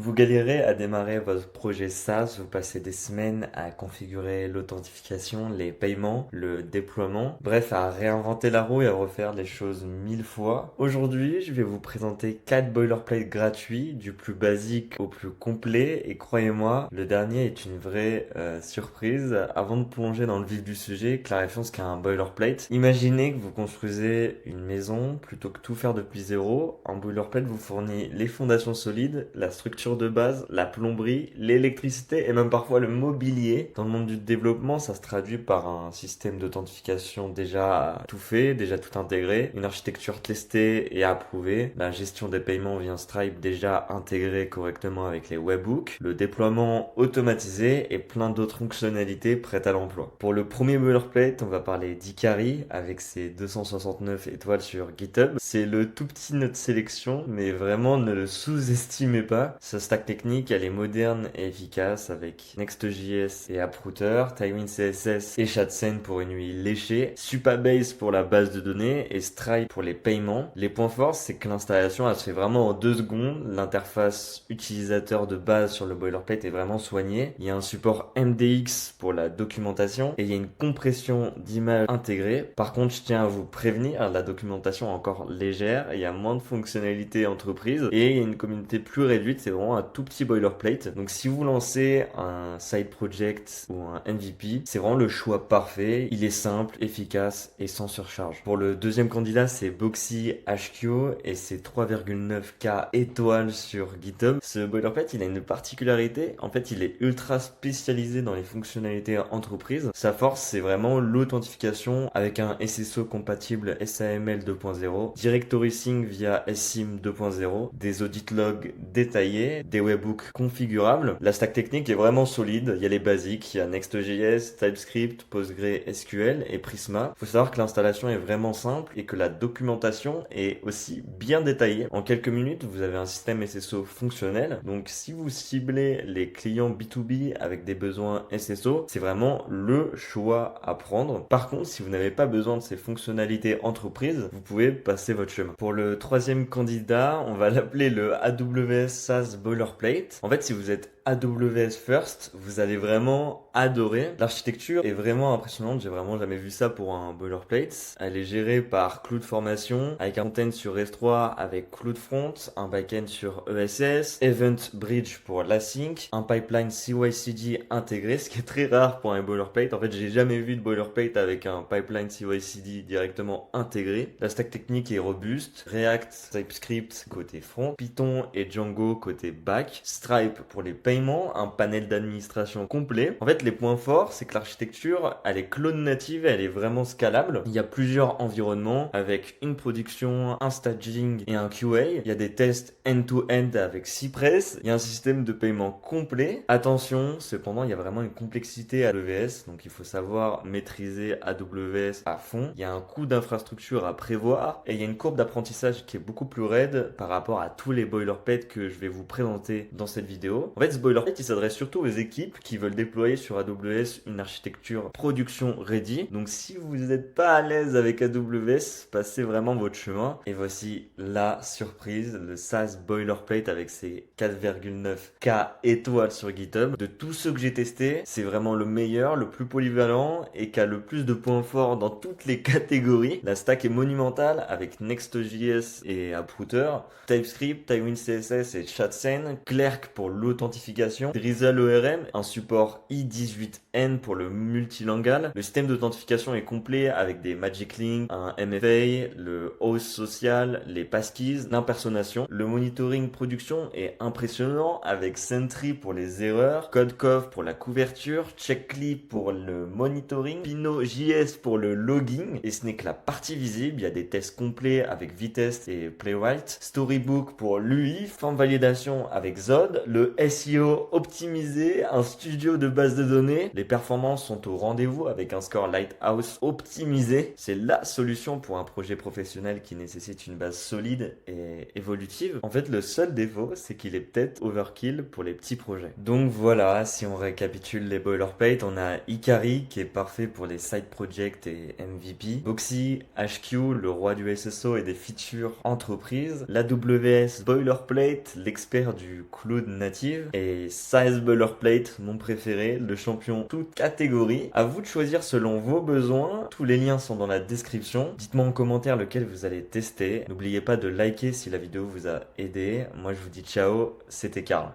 Vous galérez à démarrer votre projet SaaS, vous passez des semaines à configurer l'authentification, les paiements, le déploiement, bref, à réinventer la roue et à refaire les choses 1000 fois. Aujourd'hui, je vais vous présenter 4 boilerplates gratuits, du plus basique au plus complet, et croyez-moi, le dernier est une vraie surprise. Avant de plonger dans le vif du sujet, clarifions ce qu'est un boilerplate. Imaginez que vous construisez une maison, plutôt que tout faire depuis zéro, un boilerplate vous fournit les fondations solides, la structure de base, la plomberie, l'électricité et même parfois le mobilier. Dans le monde du développement, ça se traduit par un système d'authentification déjà tout fait, déjà tout intégré, une architecture testée et approuvée, la gestion des paiements via Stripe déjà intégrée correctement avec les webhooks, le déploiement automatisé et plein d'autres fonctionnalités prêtes à l'emploi. Pour le premier boilerplate, on va parler d'Ikari avec ses 269 étoiles sur GitHub. C'est le tout petit node sélection, mais vraiment ne le sous-estimez pas. Sa stack technique, elle est moderne et efficace avec Next.js et AppRouter, Tailwind CSS et Shadcen pour une UI léchée, Supabase pour la base de données et Stripe pour les paiements. Les points forts, c'est que l'installation, elle se fait vraiment en 2 secondes. L'interface utilisateur de base sur le boilerplate est vraiment soignée. Il y a un support MDX pour la documentation et il y a une compression d'images intégrée. Par contre, je tiens à vous prévenir, la documentation est encore légère, il y a moins de fonctionnalités entreprise et il y a une communauté plus réduite, c'est vraiment un tout petit boilerplate. Donc si vous lancez un side project ou un MVP, c'est vraiment le choix parfait. Il est simple, efficace et sans surcharge. Pour le deuxième candidat, c'est Boxy HQ et c'est 3,9K étoiles sur GitHub. Ce boilerplate, il a une particularité. En fait, il est ultra spécialisé dans les fonctionnalités entreprise. Sa force, c'est vraiment l'authentification avec un SSO compatible SAML 2.0, directory sync via SSIM 2.0, des audit logs détaillés, des webhooks configurables. La stack technique est vraiment solide. Il y a les basiques, il y a Next.js, TypeScript, PostgreSQL et Prisma. Il faut savoir que l'installation est vraiment simple et que la documentation est aussi bien détaillée. En quelques minutes, vous avez un système SSO fonctionnel. Donc si vous ciblez les clients B2B avec des besoins SSO, c'est vraiment le choix à prendre. Par contre, si vous n'avez pas besoin de ces fonctionnalités entreprise, vous pouvez passer votre chemin. Pour le troisième candidat, on va l'appeler le AWS SaaS Boilerplate. En fait, si vous êtes AWS First, vous allez vraiment adorer. L'architecture est vraiment impressionnante, j'ai vraiment jamais vu ça pour un boilerplate. Elle est gérée par CloudFormation, avec un front-end sur S3 avec CloudFront, un back-end sur ESS, Event Bridge pour l'async, un pipeline CI/CD intégré, ce qui est très rare pour un boilerplate. En fait, j'ai jamais vu de boilerplate avec un pipeline CI/CD directement intégré. La stack technique est robuste, React, TypeScript côté front, Python et Django côté back, Stripe pour les paiements, un panel d'administration complet. En fait, les points forts, c'est que l'architecture, elle est cloud native, elle est vraiment scalable. Il y a plusieurs environnements avec une production, un staging et un QA. Il y a des tests end-to-end avec Cypress. Il y a un système de paiement complet. Attention, cependant, il y a vraiment une complexité à AWS, donc il faut savoir maîtriser AWS à fond. Il y a un coût d'infrastructure à prévoir et il y a une courbe d'apprentissage qui est beaucoup plus raide par rapport à tous les boilerplates que je vais vous présenter dans cette vidéo. En fait, ce boilerplate, il s'adresse surtout aux équipes qui veulent déployer sur AWS une architecture production ready. Donc, si vous n'êtes pas à l'aise avec AWS, passez vraiment votre chemin. Et voici la surprise, le SaaS boilerplate avec ses 4,9K étoiles sur GitHub. De tous ceux que j'ai testés, c'est vraiment le meilleur, le plus polyvalent et qui a le plus de points forts dans toutes les catégories. La stack est monumentale avec Next.js et AppRouter, TypeScript, Tailwind CSS et Shadcen, Clerk pour l'authentification, Drizzle ORM, un support i18n pour le multilingual. Le système d'authentification est complet avec des Magic Link, un MFA, le host social, les passkeys, l'impersonation. Le monitoring production est impressionnant avec Sentry pour les erreurs, CodeCov pour la couverture, Checkclip pour le monitoring, Pino.js pour le logging. Et ce n'est que la partie visible, il y a des tests complets avec Vitest et Playwright, Storybook pour l'UI, form validation avec Zod, le SEO optimisé, un studio de base de données. Les performances sont au rendez-vous avec un score Lighthouse optimisé. C'est la solution pour un projet professionnel qui nécessite une base solide et évolutive. En fait, le seul défaut, c'est qu'il est peut-être overkill pour les petits projets. Donc voilà, si on récapitule les boilerplates, on a Ikari qui est parfait pour les side projects et MVP, Boxy HQ, le roi du SSO et des features entreprises, l'AWS Boilerplate, l'expert choisir du Cloud Native et Size Boilerplate, mon préféré, le champion toute catégorie. À vous de choisir selon vos besoins. Tous les liens sont dans la description. Dites-moi en commentaire lequel vous allez tester. N'oubliez pas de liker si la vidéo vous a aidé. Moi je vous dis ciao, c'était Karl.